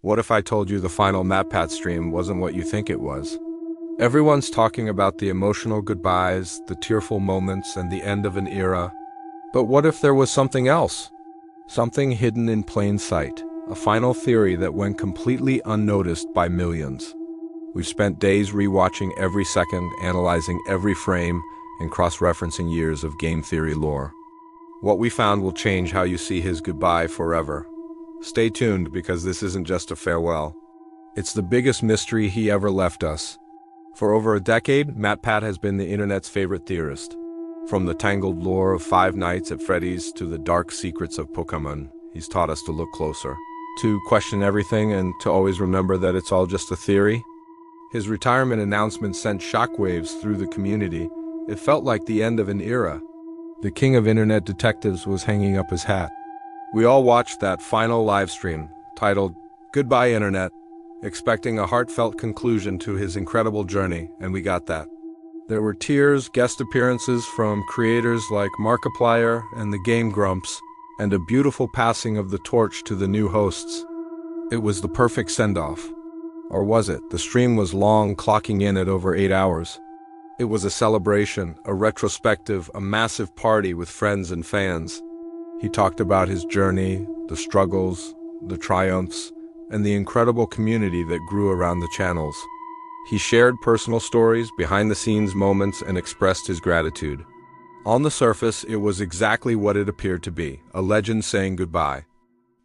What if I told you the final MatPat stream wasn't what you think it was? Everyone's talking about the emotional goodbyes, the tearful moments, and the end of an era. But what if there was something else? Something hidden in plain sight, a final theory that went completely unnoticed by millions. We've spent days rewatching every second, analyzing every frame, and cross-referencing years of game theory lore. What we found will change how you see his goodbye forever. Stay tuned, because this isn't just a farewell. It's the biggest mystery he ever left us. For over a decade, MatPat has been the internet's favorite theorist. From the tangled lore of Five Nights at Freddy's to the dark secrets of Pokemon, he's taught us to look closer, to question everything, and to always remember that it's all just a theory. His retirement announcement sent shockwaves through the community. It felt like the end of an era. The king of internet detectives was hanging up his hat. We all watched that final live stream, titled "Goodbye Internet," expecting a heartfelt conclusion to his incredible journey, and we got that. There were tears, guest appearances from creators like Markiplier and the Game Grumps, and a beautiful passing of the torch to the new hosts. It was the perfect send-off. Or was it? The stream was long, clocking in at over 8 hours. It was a celebration, a retrospective, a massive party with friends and fans. He talked about his journey, the struggles, the triumphs, and the incredible community that grew around the channels. He shared personal stories, behind-the-scenes moments, and expressed his gratitude. On the surface, it was exactly what it appeared to be, a legend saying goodbye.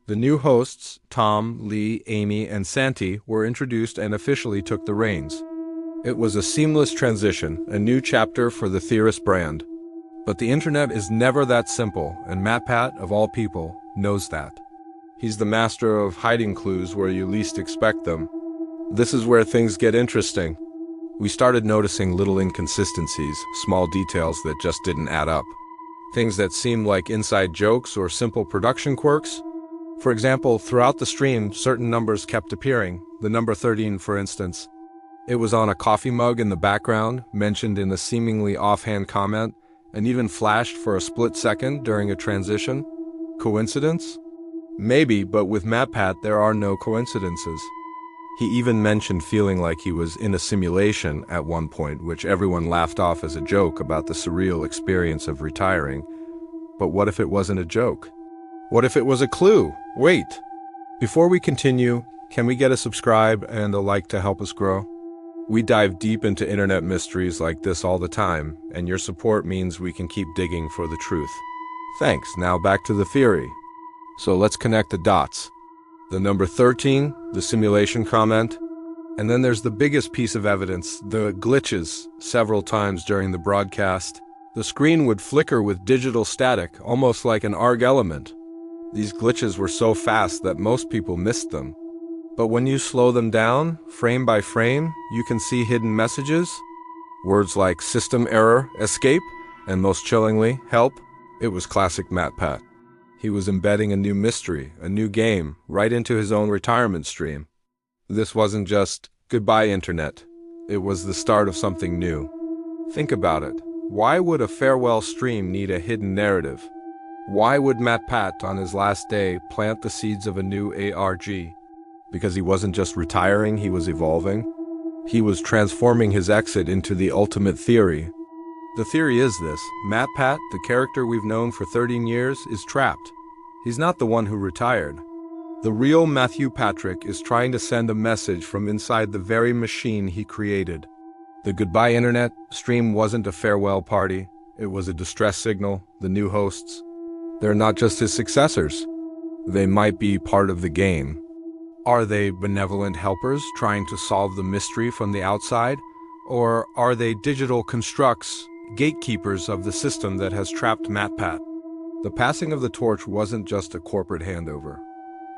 The new hosts, Tom, Lee, Amy, and Santi, were introduced and officially took the reins. It was a seamless transition, a new chapter for the Theorist brand. But the internet is never that simple, and MatPat, of all people, knows that. He's the master of hiding clues where you least expect them. This is where things get interesting. We started noticing little inconsistencies, small details that just didn't add up. Things that seemed like inside jokes or simple production quirks. For example, throughout the stream, certain numbers kept appearing, the number 13, for instance. It was on a coffee mug in the background, mentioned in a seemingly offhand comment, and even flashed for a split second during a transition. Coincidence? Maybe, but with MatPat there are no coincidences. He even mentioned feeling like he was in a simulation at one point, which everyone laughed off as a joke about the surreal experience of retiring. But what if it wasn't a joke? What if it was a clue? Wait! Before we continue, can we get a subscribe and a like to help us grow? We dive deep into internet mysteries like this all the time, and your support means we can keep digging for the truth. Thanks. Now back to the theory. So let's connect the dots. The number 13, the simulation comment, and then there's the biggest piece of evidence, the glitches. Several times during the broadcast, the screen would flicker with digital static, almost like an ARG element. These glitches were so fast that most people missed them. But when you slow them down, frame by frame, you can see hidden messages. Words like system error, escape, and most chillingly, help. It was classic MatPat. He was embedding a new mystery, a new game, right into his own retirement stream. This wasn't just goodbye internet. It was the start of something new. Think about it. Why would a farewell stream need a hidden narrative? Why would MatPat on his last day plant the seeds of a new ARG? Because he wasn't just retiring, he was evolving. He was transforming his exit into the ultimate theory. The theory is this: MatPat, the character we've known for 13 years, is trapped. He's not the one who retired. The real Matthew Patrick is trying to send a message from inside the very machine he created. The Goodbye Internet stream wasn't a farewell party. It was a distress signal. The new hosts, they're not just his successors. They might be part of the game. Are they benevolent helpers trying to solve the mystery from the outside? Or are they digital constructs, gatekeepers of the system that has trapped MatPat? The passing of the torch wasn't just a corporate handover.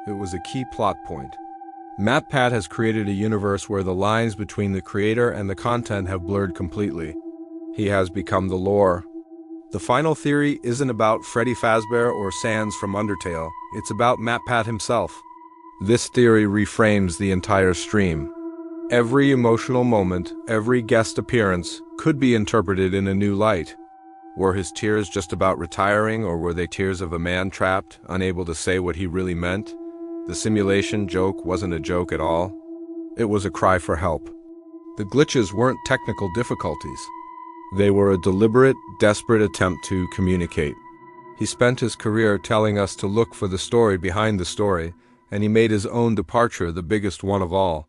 It was a key plot point. MatPat has created a universe where the lines between the creator and the content have blurred completely. He has become the lore. The final theory isn't about Freddy Fazbear or Sans from Undertale. It's about MatPat himself. This theory reframes the entire stream. Every emotional moment, every guest appearance, could be interpreted in a new light. Were his tears just about retiring, or were they tears of a man trapped, unable to say what he really meant? The simulation joke wasn't a joke at all. It was a cry for help. The glitches weren't technical difficulties. They were a deliberate, desperate attempt to communicate. He spent his career telling us to look for the story behind the story, and he made his own departure the biggest one of all.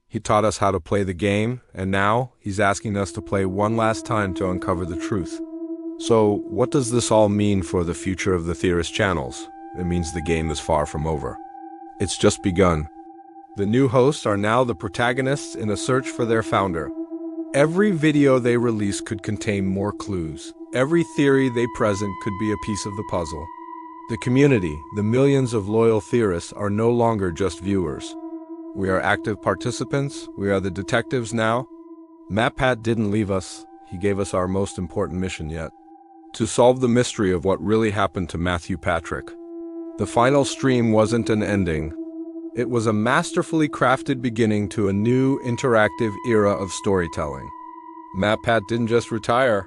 He taught us how to play the game, and now he's asking us to play one last time to uncover the truth. So, what does this all mean for the future of the Theorist channels? It means the game is far from over. It's just begun. The new hosts are now the protagonists in a search for their founder. Every video they release could contain more clues. Every theory they present could be a piece of the puzzle. The community, the millions of loyal theorists, are no longer just viewers. We are active participants. We are the detectives now. MatPat didn't leave us. He gave us our most important mission yet: to solve the mystery of what really happened to Matthew Patrick. The final stream wasn't an ending. It was a masterfully crafted beginning to a new, interactive era of storytelling. MatPat didn't just retire.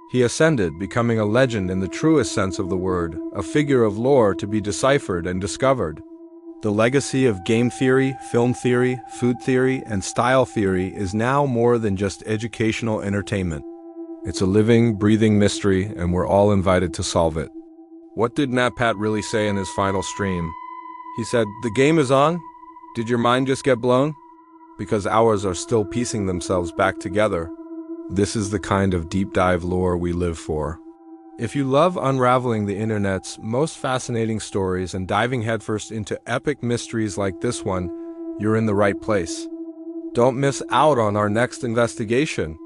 He ascended, becoming a legend in the truest sense of the word, a figure of lore to be deciphered and discovered. The legacy of game theory, film theory, food theory, and style theory is now more than just educational entertainment. It's a living, breathing mystery, and we're all invited to solve it. What did MatPat really say in his final stream? He said, "The game is on? Did your mind just get blown?" Because ours are still piecing themselves back together. This is the kind of deep dive lore we live for. If you love unraveling the internet's most fascinating stories and diving headfirst into epic mysteries like this one, you're in the right place. Don't miss out on our next investigation.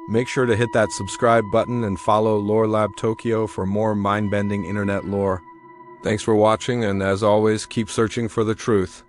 Make sure to hit that subscribe button and follow Lore Lab Tokyo for more mind-bending internet lore. Thanks for watching, and as always, keep searching for the truth.